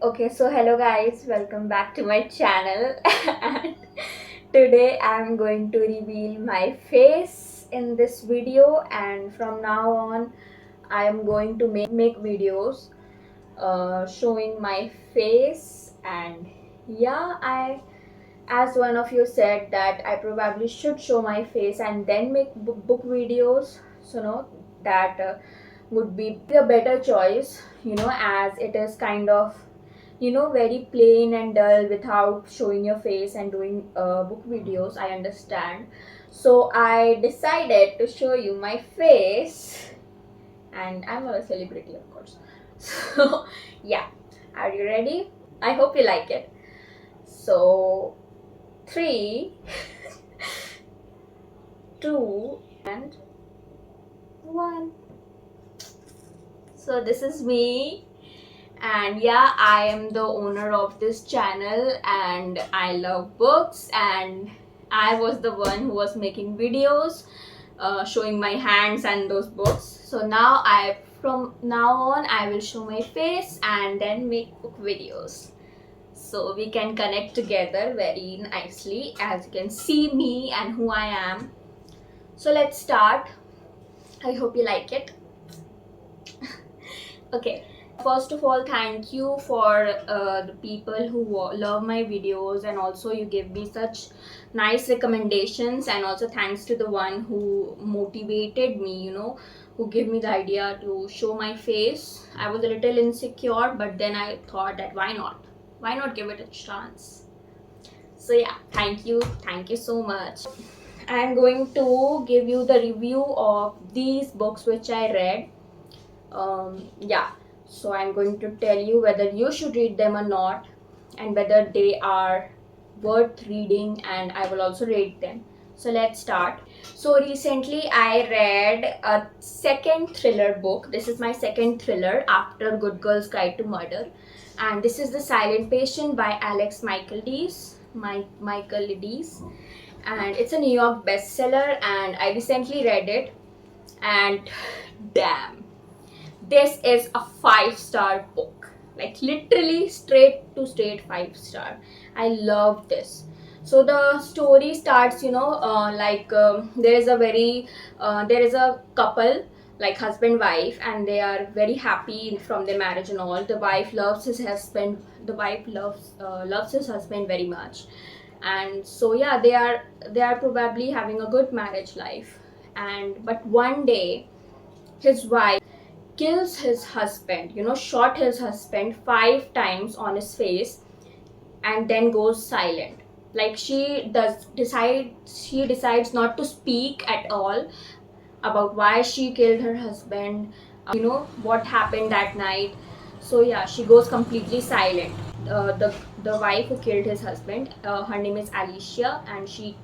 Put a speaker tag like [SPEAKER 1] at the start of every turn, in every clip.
[SPEAKER 1] Okay, so hello guys, welcome back to my channel. And today I'm going to reveal my face in this video, and from now on I am going to make videos showing my face. And yeah, I as one of you said that I probably should show my face and then make book videos. So no, that would be a better choice, as it is kind of very plain and dull without showing your face and doing book videos. I understand, so I decided to show you my face, and I'm a celebrity, of course. So yeah, are you ready? I hope you like it. So 3 2 and 1. So this is me, and yeah, I am the owner of this channel and I love books, and I was the one who was making videos showing my hands and those books. So now from now on I will show my face and then make book videos, so we can connect together very nicely as you can see me and who I am. So let's start. I hope you like it. Okay, first of all, thank you for the people who love my videos, and also you give me such nice recommendations, and also thanks to the one who motivated me, who gave me the idea to show my face. I was a little insecure, but then I thought that why not give it a chance. So yeah, thank you so much. I'm going to give you the review of these books which I read. Yeah, so I'm going to tell you whether you should read them or not, and whether they are worth reading, and I will also rate them. So let's start. So recently I read a second thriller book. This is my second thriller after Good Girls Guide to Murder, and this is The Silent Patient by Alex Michaelides, and it's a New York bestseller, and I recently read it, and damn, this is a 5-star book, like literally straight to straight 5-star. I love this. So the story starts, there is a couple, like husband wife, and they are very happy from their marriage and all. The wife loves his husband. The wife loves his husband very much, and so yeah, they are probably having a good marriage life. And but one day his wife kills his husband, shot his husband 5 times on his face, and then goes silent. Like she decides not to speak at all about why she killed her husband, what happened that night. So yeah, she goes completely silent. The wife who killed his husband, her name is Alicia, and she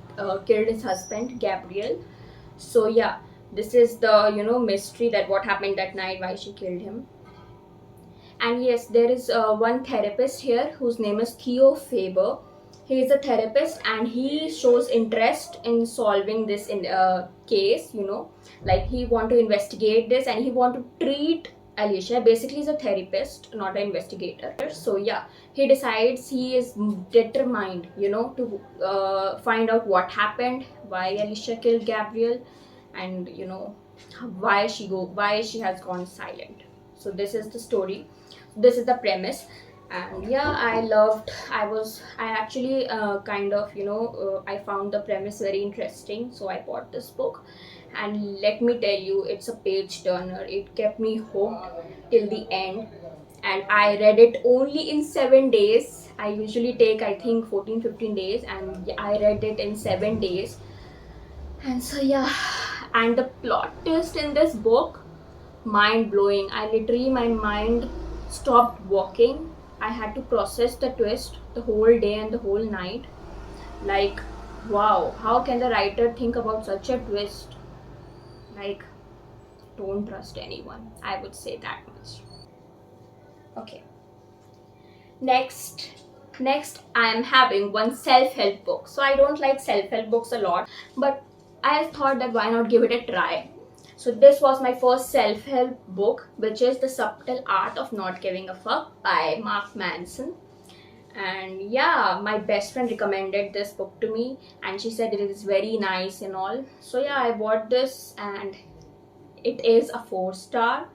[SPEAKER 1] killed his husband Gabriel. So yeah, this is the mystery, that what happened that night, why she killed him. And yes, there is one therapist here whose name is Theo Faber. He is a therapist, and he shows interest in solving this case. Like he want to investigate this, and he want to treat Alicia. Basically, he's a therapist, not an investigator. So yeah, he decides, he is determined, to find out what happened, why Alicia killed Gabriel, and why she has gone silent. So this is the story, this is the premise. And yeah, I actually kind of I found the premise very interesting, so I bought this book, and let me tell you, it's a page turner. It kept me hooked till the end, and I read it only in 7 days. I usually take, I think, 14-15 days, and I read it in 7 days. And so yeah, and the plot twist in this book, mind blowing. I literally, my mind stopped working. I had to process the twist the whole day and the whole night. Like, wow, how can the writer think about such a twist? Like, don't trust anyone, I would say that much. Okay, next I am having one self-help book. So I don't like self-help books a lot, but I thought that why not give it a try. So this was my first self-help book, which is The Subtle Art of Not Giving a Fuck by Mark Manson. And yeah, my best friend recommended this book to me, and she said it is very nice and all. So yeah, I bought this, and it is a 4-star,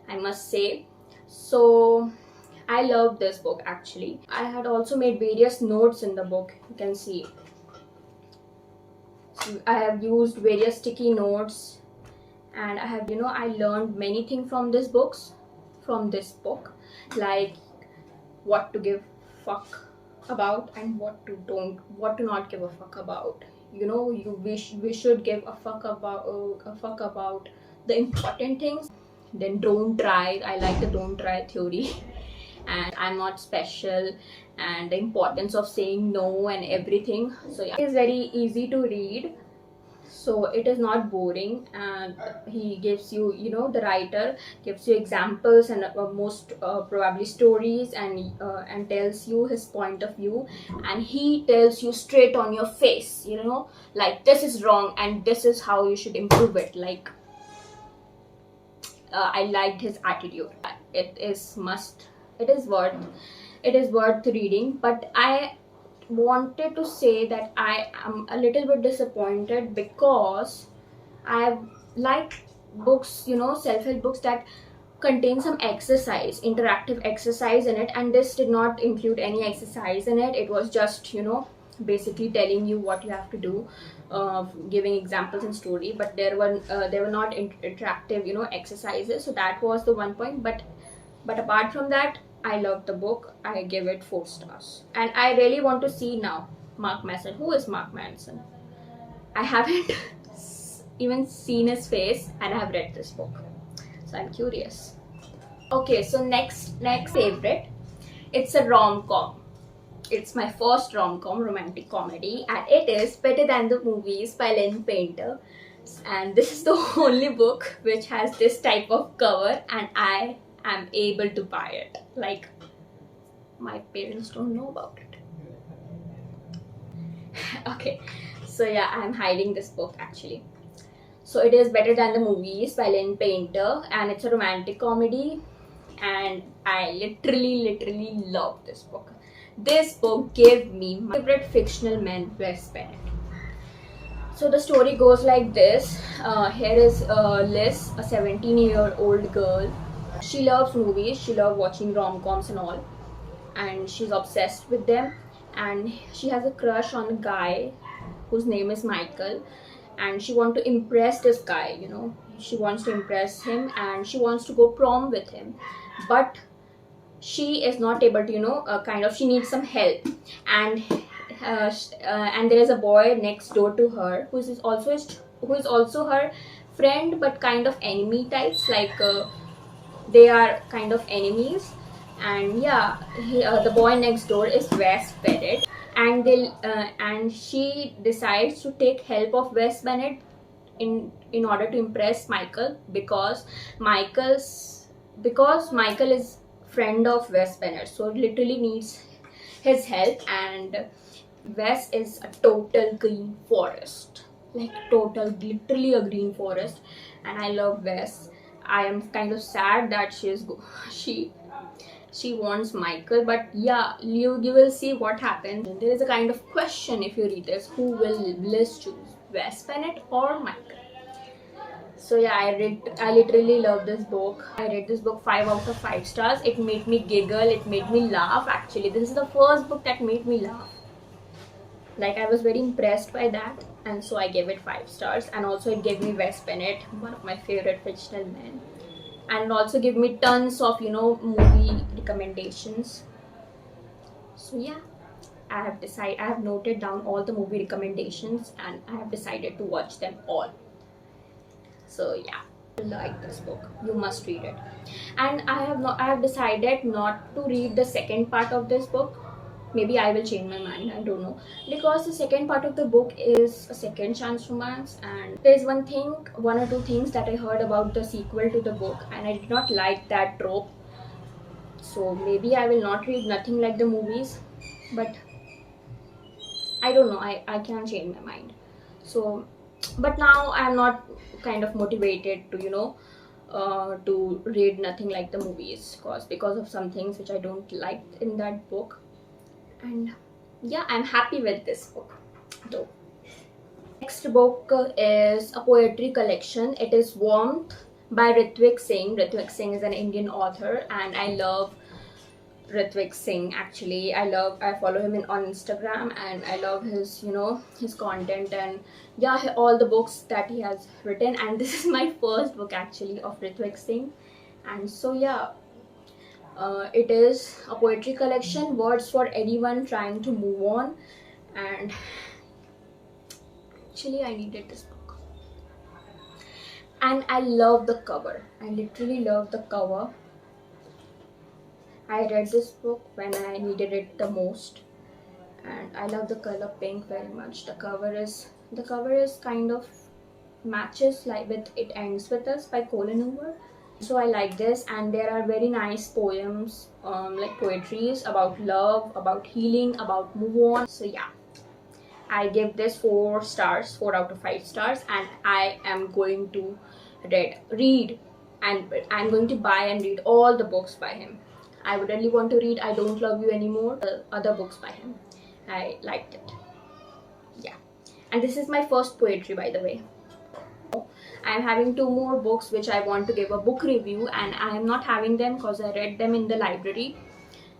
[SPEAKER 1] I must say. So I love this book actually. I had also made various notes in the book, you can see. So I have used various sticky notes, and I have, I learned many things from this book, like what to give fuck about and what to not give a fuck about. We should give a fuck about the important things. Then don't try. I like the don't try theory. And I'm not special, and the importance of saying no and everything. So yeah, it's very easy to read, so it is not boring, and he gives you, the writer gives you examples and most probably stories, and tells you his point of view, and he tells you straight on your face, like this is wrong and this is how you should improve it. Like I liked his attitude. It is worth reading. But I wanted to say that I am a little bit disappointed, because I like books, self-help books that contain some exercise, interactive exercise in it, and this did not include any exercise in it. It was just, basically telling you what you have to do, giving examples and story, but there were not interactive, exercises. So that was the one point. But apart from that, I loved the book. I give it 4 stars. And I really want to see now Mark Manson. Who is Mark Manson? I haven't even seen his face, and I have read this book. So I'm curious. Okay, so next favorite. It's a rom-com. It's my first rom-com, romantic comedy, and it is Better Than the Movies by Lynn Painter. And this is the only book which has this type of cover, and I am able to buy it. Like, my parents don't know about it. Okay, so yeah, I'm hiding this book actually. So it is Better Than the Movies by Lynn Painter, and it's a romantic comedy, and I literally love this book. This book gave me my favorite fictional man, Wes Bennet. So the story goes like this. Here is Liz, a 17-year-old girl. She loves movies, she loves watching rom-coms and all, and she's obsessed with them. And she has a crush on a guy whose name is Michael, and she wants to impress this guy, She wants to impress him, and she wants to go prom with him. But she is not able to, she needs some help. And there is a boy next door to her who is also her friend, but kind of enemy types. Like they are kind of enemies. And yeah, the boy next door is Wes Bennet, and she decides to take help of Wes Bennet in order to impress Michael, because Michael is friend of Wes Bennet, so literally needs his help. And Wes is a total green forest, like literally a green forest, and I love Wes. I am kind of sad that she wants Michael, but yeah, you will see what happens. There is a kind of question if you read this: who will Liz choose, Wes Bennet or Michael? So yeah, I literally love this book. I read this book 5 out of 5 stars. It made me giggle, it made me laugh. Actually, this is the first book that made me laugh. Like, I was very impressed by that, and so I gave it 5 stars. And also it gave me Wes Bennet, one of my favorite fictional men, and also give me tons of movie recommendations. So yeah, I have noted down all the movie recommendations, and I have decided to watch them all. So yeah, I like this book. You must read it. And I have decided not to read the second part of this book. Maybe I will change my mind, I don't know, because the second part of the book is a second chance romance, and there's one or two things that I heard about the sequel to the book, and I did not like that trope. So maybe I will not read Nothing Like the Movies, but I don't know, I can't change my mind. So but now I'm not kind of motivated to to read Nothing Like the Movies, because of some things which I don't like in that book. And yeah, I'm happy with this book though. Next book is a poetry collection. It is Warmth by Ritwik Singh. Ritwik Singh is an Indian author, and I love Ritwik Singh. Actually, I follow him on Instagram, and I love his his content, and yeah, all the books that he has written. And this is my first book actually of Ritwik Singh, and so yeah, it is a poetry collection, words for anyone trying to move on. And actually, I needed this book, and I love the cover. I literally love the cover. I read this book when I needed it the most, and I love the color pink very much. The cover is kind of matches like with It Ends With Us by Colin Hoover. So I like this, and there are very nice poems, like poetries about love, about healing, about move on. So yeah, I give this 4 stars, 4 out of 5 stars, and I am going to read, and I'm going to buy and read all the books by him. I would really want to read I Don't Love You Anymore, other books by him. I liked it. Yeah. And this is my first poetry, by the way. I'm having 2 more books which I want to give a book review, and I am not having them because I read them in the library.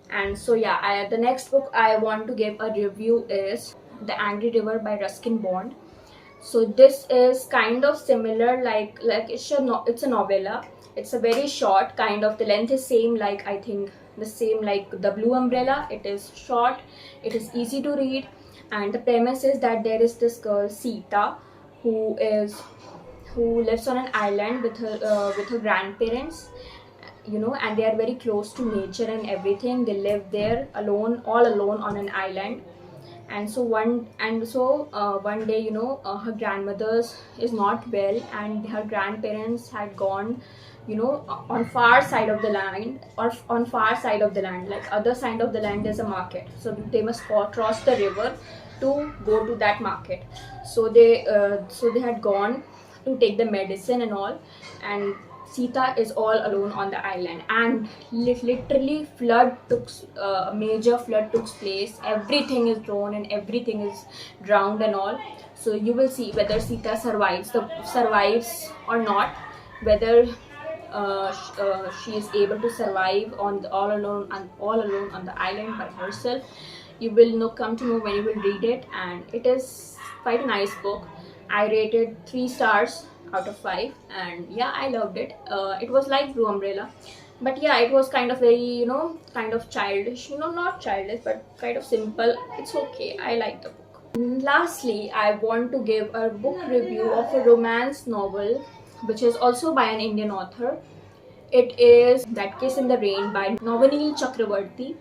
[SPEAKER 1] And so yeah, the next book I want to give a review is The Angry River by Ruskin Bond. So this is kind of similar, like it's a novella. It's a very short, kind of, the length is same, like I think the same like The Blue Umbrella. It is short, it is easy to read, and the premise is that there is this girl Sita who lives on an island with her grandparents, and they are very close to nature and everything. They live there alone, all alone on an island. And so one day, her grandmother's is not well, and her grandparents had gone, on far side of the land, like other side of the land there's a market, so they must cross the river to go to that market. So they had gone to take the medicine and all, and Sita is all alone on the island, and literally a major flood took place. Everything is thrown and everything is drowned and all. So you will see whether Sita survives or not, whether she is able to survive all alone on the island by herself. You will come to know when you will read it, and it is quite a nice book. I rated 3 stars out of 5, and yeah, I loved it. It was like Blue Umbrella, but yeah, it was kind of very kind of childish, not childish but kind of simple. It's okay, I like the book. And lastly, I want to give a book review of a romance novel which is also by an Indian author. It is That Kiss in the Rain by Navaneel Chakravarti.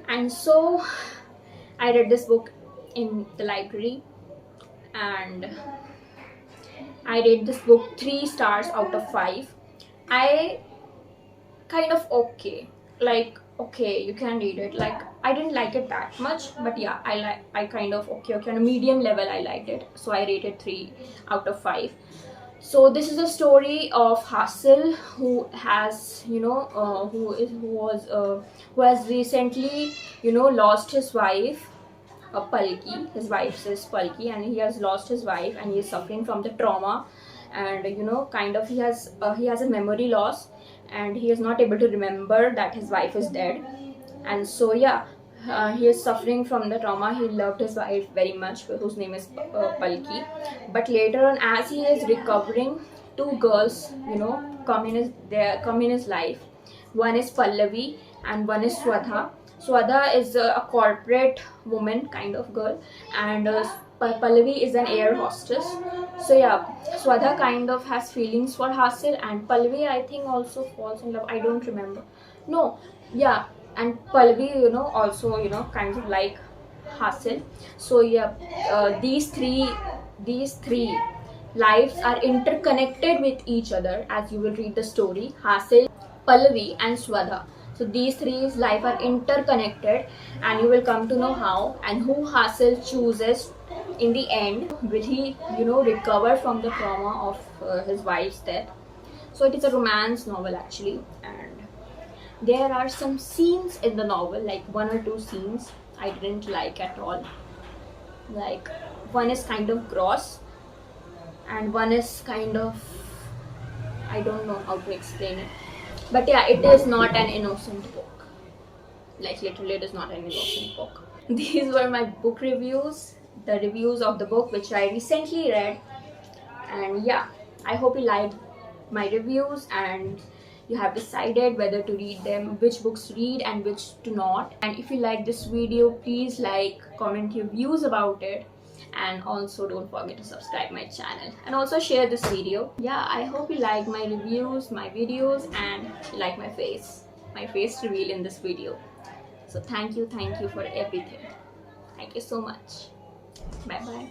[SPEAKER 1] And so I read this book in the library, and I rate this book 3 stars out of 5. I kind of okay, you can read it. Like, I didn't like it that much, but yeah, I kind of okay on a medium level I liked it. So I rated 3 out of 5. So this is a story of Hasil, who has who has recently lost his wife, Palki. His wife is Palki, and he has lost his wife, and he is suffering from the trauma, and kind of he has a memory loss, and he is not able to remember that his wife is dead. And so yeah, he is suffering from the trauma. He loved his wife very much, whose name is Palki. But later on, as he is recovering, 2 girls come in his life. One is Pallavi and one is Swadha. Swadha is a corporate woman kind of girl, and Pallavi is an air hostess. So yeah, Swadha kind of has feelings for Hasil, and Pallavi I think also falls in love. I don't remember. No, yeah, and Pallavi also kind of like Hasil. So yeah, these three lives are interconnected with each other, as you will read the story. Hasil, Pallavi and Swadha. So these 3 lives are interconnected, and you will come to know how and who Hasil chooses in the end, will he, recover from the trauma of his wife's death? So it is a romance novel actually, and there are some scenes in the novel, like one or two scenes I didn't like at all. Like, one is kind of gross, and one is kind of, I don't know how to explain it. But yeah, it is not an innocent book. Like, literally, it is not an innocent book. These were my book reviews, the reviews of the book which I recently read. And yeah, I hope you liked my reviews and you have decided whether to read them, which books to read and which to not. And if you like this video, please like, comment your views about it, and also don't forget to subscribe my channel and also share this video. Yeah, I hope you like my reviews, my videos, and like my face reveal in this video. So thank you for everything. Thank you so much. Bye bye.